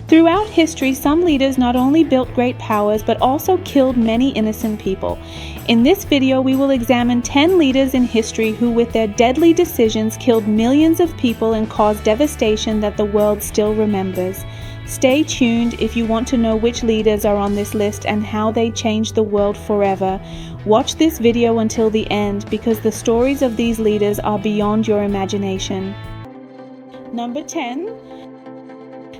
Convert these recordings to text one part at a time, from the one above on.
Throughout history, some leaders not only built great powers but also killed many innocent people. In this video, we will examine 10 leaders in history who, with their deadly decisions, killed millions of people and caused devastation that the world still remembers. Stay tuned if you want to know which leaders are on this list and how they changed the world forever. Watch this video until the end because the stories of these leaders are beyond your imagination. Number 10.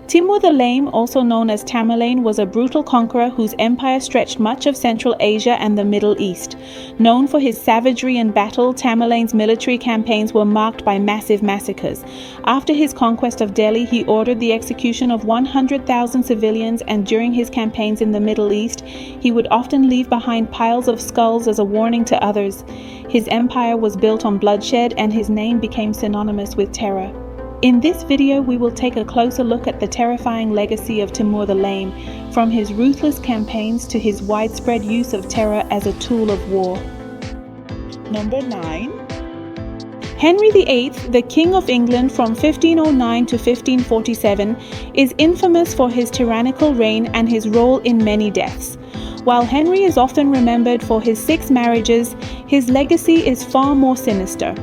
Timur the Lame, also known as Tamerlane, was a brutal conqueror whose empire stretched much of Central Asia and the Middle East. Known for his savagery in battle, Tamerlane's military campaigns were marked by massive massacres. After his conquest of Delhi, he ordered the execution of 100,000 civilians, and during his campaigns in the Middle East, he would often leave behind piles of skulls as a warning to others. His empire was built on bloodshed, and his name became synonymous with terror. In this video, we will take a closer look at the terrifying legacy of Timur the Lame, from his ruthless campaigns to his widespread use of terror as a tool of war. Number 9. Henry VIII, the King of England from 1509 to 1547, is infamous for his tyrannical reign and his role in many deaths. While Henry is often remembered for his 6 marriages, his legacy is far more sinister.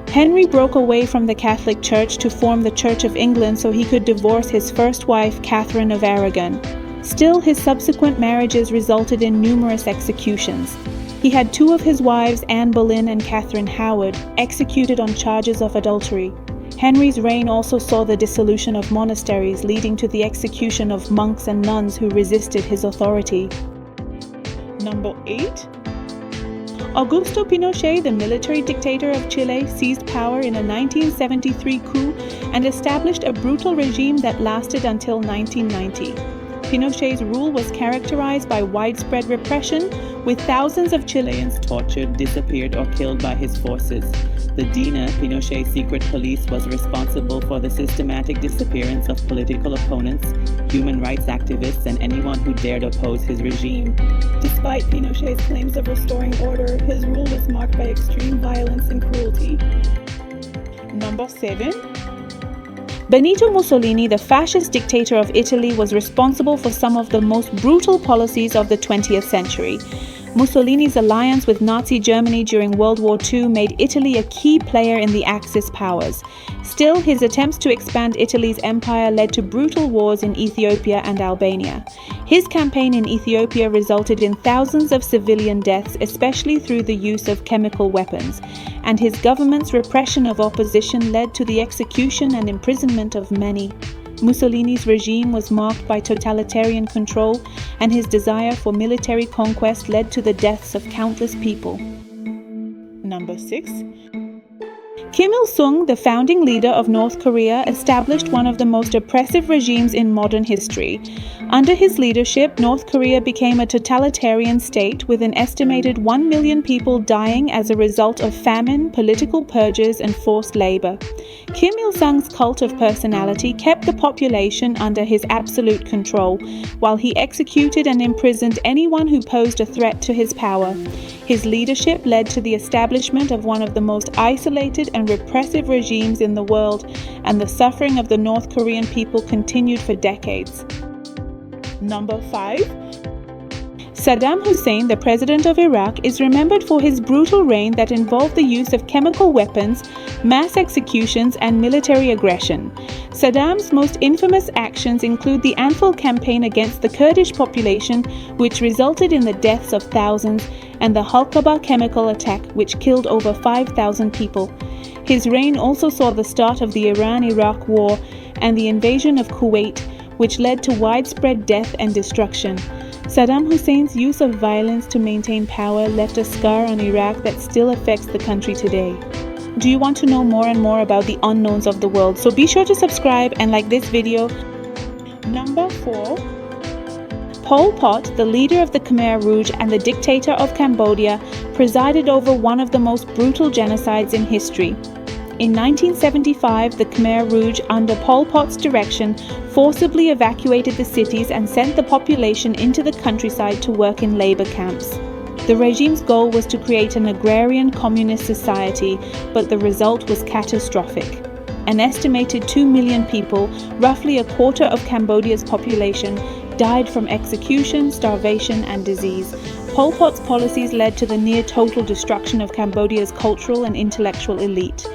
Henry broke away from the Catholic Church to form the Church of England so he could divorce his first wife, Catherine of Aragon. Still, his subsequent marriages resulted in numerous executions. He had 2 of his wives, Anne Boleyn and Catherine Howard, executed on charges of adultery. Henry's reign also saw the dissolution of monasteries, leading to the execution of monks and nuns who resisted his authority. Number 8. Augusto Pinochet, the military dictator of Chile, seized power in a 1973 coup and established a brutal regime that lasted until 1990. Pinochet's rule was characterized by widespread repression, with thousands of Chileans tortured, disappeared, or killed by his forces. The DINA, Pinochet's secret police, was responsible for the systematic disappearance of political opponents, human rights activists, and anyone who dared oppose his regime. Despite Pinochet's claims of restoring order, his rule was marked by extreme violence and cruelty. Number 7. Benito Mussolini, the fascist dictator of Italy, was responsible for some of the most brutal policies of the 20th century. Mussolini's alliance with Nazi Germany during World War II made Italy a key player in the Axis powers. Still, his attempts to expand Italy's empire led to brutal wars in Ethiopia and Albania. His campaign in Ethiopia resulted in thousands of civilian deaths, especially through the use of chemical weapons, and his government's repression of opposition led to the execution and imprisonment of many. Mussolini's regime was marked by totalitarian control, and his desire for military conquest led to the deaths of countless people. Number 6. Kim Il-sung, the founding leader of North Korea, established one of the most oppressive regimes in modern history. Under his leadership, North Korea became a totalitarian state with an estimated 1 million people dying as a result of famine, political purges, and forced labor. Kim Il-sung's cult of personality kept the population under his absolute control, while he executed and imprisoned anyone who posed a threat to his power. His leadership led to the establishment of one of the most isolated and repressive regimes in the world, and the suffering of the North Korean people continued for decades. Number 5. Saddam Hussein, the president of Iraq, is remembered for his brutal reign that involved the use of chemical weapons, mass executions, and military aggression. Saddam's most infamous actions include the Anfal campaign against the Kurdish population, which resulted in the deaths of thousands, and the Halkaba chemical attack, which killed over 5,000 people. His reign also saw the start of the Iran-Iraq War and the invasion of Kuwait, which led to widespread death and destruction. Saddam Hussein's use of violence to maintain power left a scar on Iraq that still affects the country today. Do you want to know more and more about the unknowns of the world? So be sure to subscribe and like this video. Number 4. Pol Pot, the leader of the Khmer Rouge and the dictator of Cambodia, presided over one of the most brutal genocides in history. In 1975, the Khmer Rouge, under Pol Pot's direction, forcibly evacuated the cities and sent the population into the countryside to work in labor camps. The regime's goal was to create an agrarian communist society, but the result was catastrophic. An estimated 2 million people, roughly a quarter of Cambodia's population, died from execution, starvation, and disease. Pol Pot's policies led to the near-total destruction of Cambodia's cultural and intellectual elite.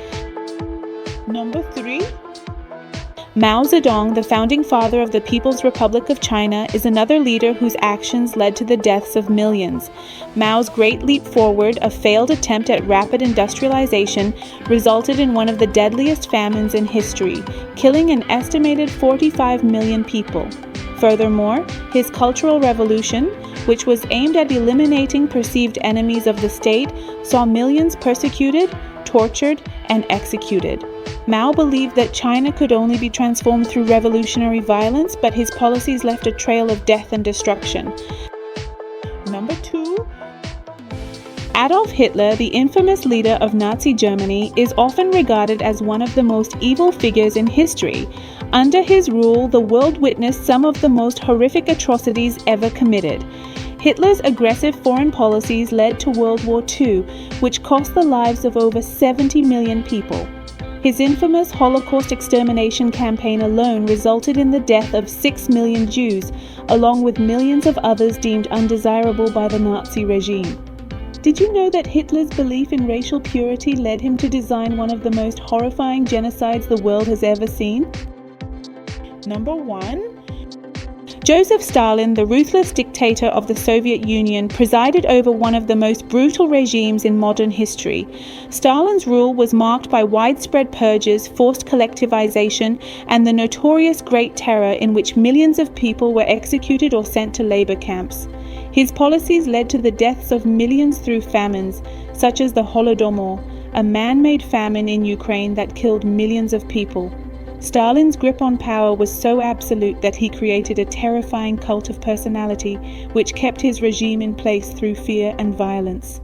Number 3. Mao Zedong, the founding father of the People's Republic of China, is another leader whose actions led to the deaths of millions. Mao's Great Leap Forward, a failed attempt at rapid industrialization, resulted in one of the deadliest famines in history, killing an estimated 45 million people. Furthermore, his Cultural Revolution, which was aimed at eliminating perceived enemies of the state, saw millions persecuted, tortured, and executed. Mao believed that China could only be transformed through revolutionary violence, but his policies left a trail of death and destruction. Number 2. Adolf Hitler, the infamous leader of Nazi Germany, is often regarded as one of the most evil figures in history. Under his rule, the world witnessed some of the most horrific atrocities ever committed. Hitler's aggressive foreign policies led to World War II, which cost the lives of over 70 million people. His infamous Holocaust extermination campaign alone resulted in the death of 6 million Jews, along with millions of others deemed undesirable by the Nazi regime. Did you know that Hitler's belief in racial purity led him to design one of the most horrifying genocides the world has ever seen? Number 1. Joseph Stalin, the ruthless dictator of the Soviet Union, presided over one of the most brutal regimes in modern history. Stalin's rule was marked by widespread purges, forced collectivization, and the notorious Great Terror, in which millions of people were executed or sent to labor camps. His policies led to the deaths of millions through famines, such as the Holodomor, a man-made famine in Ukraine that killed millions of people. Stalin's grip on power was so absolute that he created a terrifying cult of personality, which kept his regime in place through fear and violence.